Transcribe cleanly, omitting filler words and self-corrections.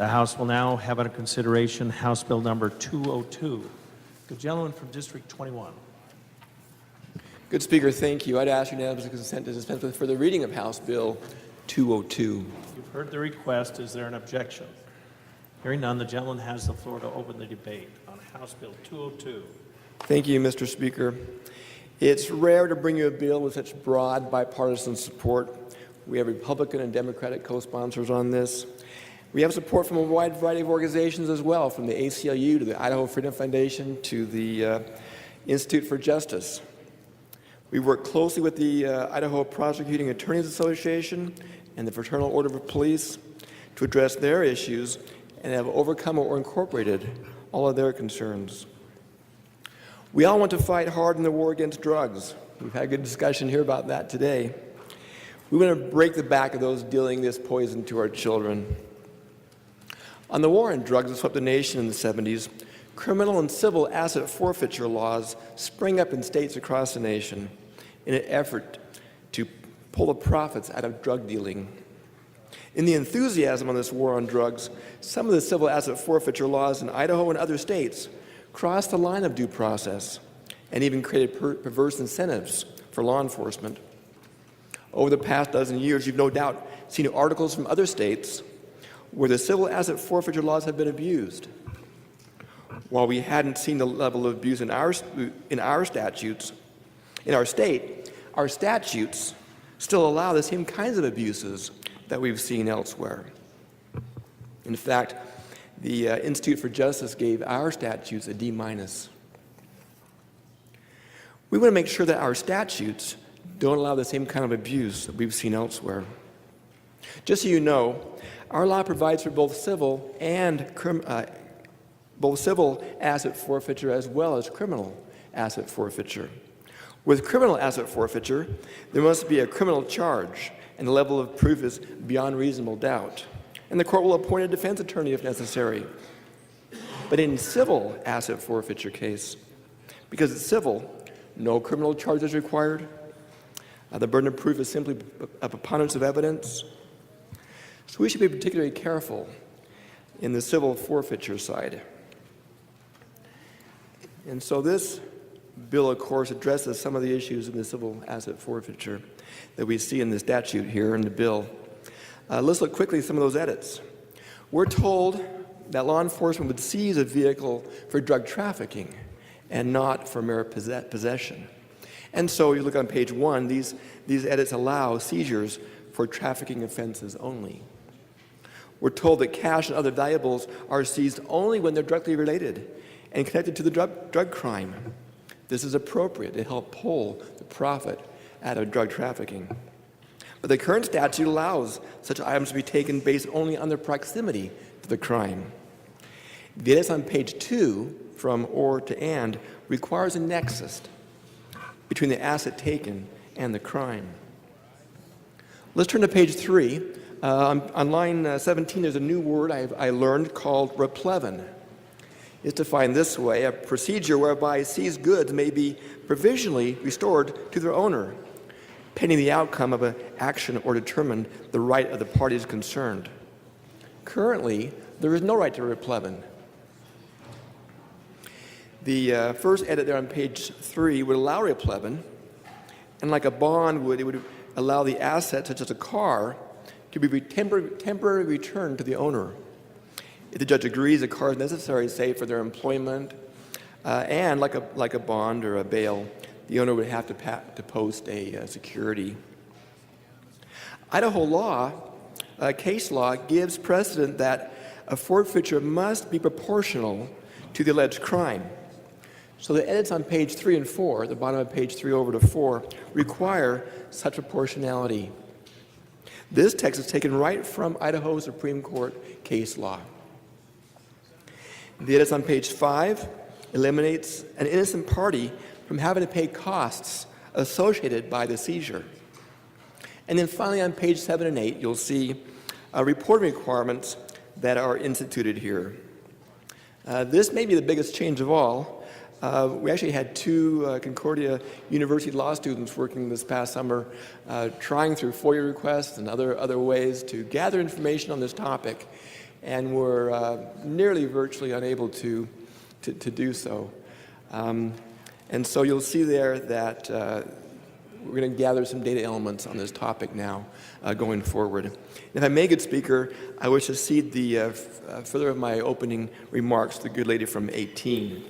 The House will now have under consideration House Bill number 202. The gentleman from District 21. Good Speaker, thank you. I'd ask unanimous consent to dispense with further reading of House Bill 202. You've heard the request. Is there an objection? Hearing none, the gentleman has the floor to open the debate on House Bill 202. Thank you, Mr. Speaker. It's rare to bring you a bill with such broad bipartisan support. We have Republican and Democratic co-sponsors on this. We have support from a wide variety of organizations as well, from the ACLU to the Idaho Freedom Foundation to the Institute for Justice. We work closely with the Idaho Prosecuting Attorneys Association and the Fraternal Order of Police to address their issues and have overcome or incorporated all of their concerns. We all want to fight hard in the war against drugs. We've had a good discussion here about that today. We want to break the back of those dealing this poison to our children. On the war on drugs that swept the nation in the 70s, criminal and civil asset forfeiture laws sprang up in states across the nation in an effort to pull the profits out of drug dealing. In the enthusiasm on this war on drugs, some of the civil asset forfeiture laws in Idaho and other states crossed the line of due process and even created perverse incentives for law enforcement. Over the past dozen years, you've no doubt seen articles from other states where the civil asset forfeiture laws have been abused. While we hadn't seen the level of abuse in our statutes, in our state, our statutes still allow the same kinds of abuses that we've seen elsewhere. In fact, the Institute for Justice gave our statutes a D-. We want to make sure that our statutes don't allow the same kind of abuse that we've seen elsewhere. Just so you know, our law provides for both civil asset forfeiture as well as criminal asset forfeiture. With criminal asset forfeiture, there must be a criminal charge, and the level of proof is beyond reasonable doubt. And the court will appoint a defense attorney if necessary. But in civil asset forfeiture case, because it's civil, no criminal charge is required. The burden of proof is simply a preponderance of evidence. So we should be particularly careful in the civil forfeiture side. And so this bill, of course, addresses some of the issues in the civil asset forfeiture that we see in the statute here in the bill. Let's look quickly at some of those edits. We're told that law enforcement would seize a vehicle for drug trafficking and not for mere possession. And so you look on page 1, these edits allow seizures for trafficking offenses only. We're told that cash and other valuables are seized only when they're directly related and connected to the drug crime. This is appropriate to help pull the profit out of drug trafficking. But the current statute allows such items to be taken based only on their proximity to the crime. The edits on page 2, from or to and, requires a nexus between the asset taken and the crime. Let's turn to page 3. On line 17, there's a new word I learned called replevin. It's defined this way: a procedure whereby seized goods may be provisionally restored to their owner, pending the outcome of an action or determine the right of the parties concerned. Currently, there is no right to replevin. The first edit there on page 3 would allow replevin, and like a bond would, it would allow the asset, such as a car, to be temporarily returned to the owner. If the judge agrees a car is necessary, say, for their employment, and like a bond or a bail, the owner would have to post a security. Idaho law, case law, gives precedent that a forfeiture must be proportional to the alleged crime. So the edits on page 3 and 4, the bottom of page 3 over to 4, require such proportionality. This text is taken right from Idaho Supreme Court case law. The edits on page 5 eliminates an innocent party from having to pay costs associated by the seizure. And then finally on page 7 and 8, you'll see reporting requirements that are instituted here. This may be the biggest change of all. We actually had 2 Concordia University law students working this past summer trying through FOIA requests and other ways to gather information on this topic. and we're nearly virtually unable to do so. And so you'll see there that we're going to gather some data elements on this topic now going forward. And if I may, good speaker, I wish to cede the further of my opening remarks to the good lady from 18.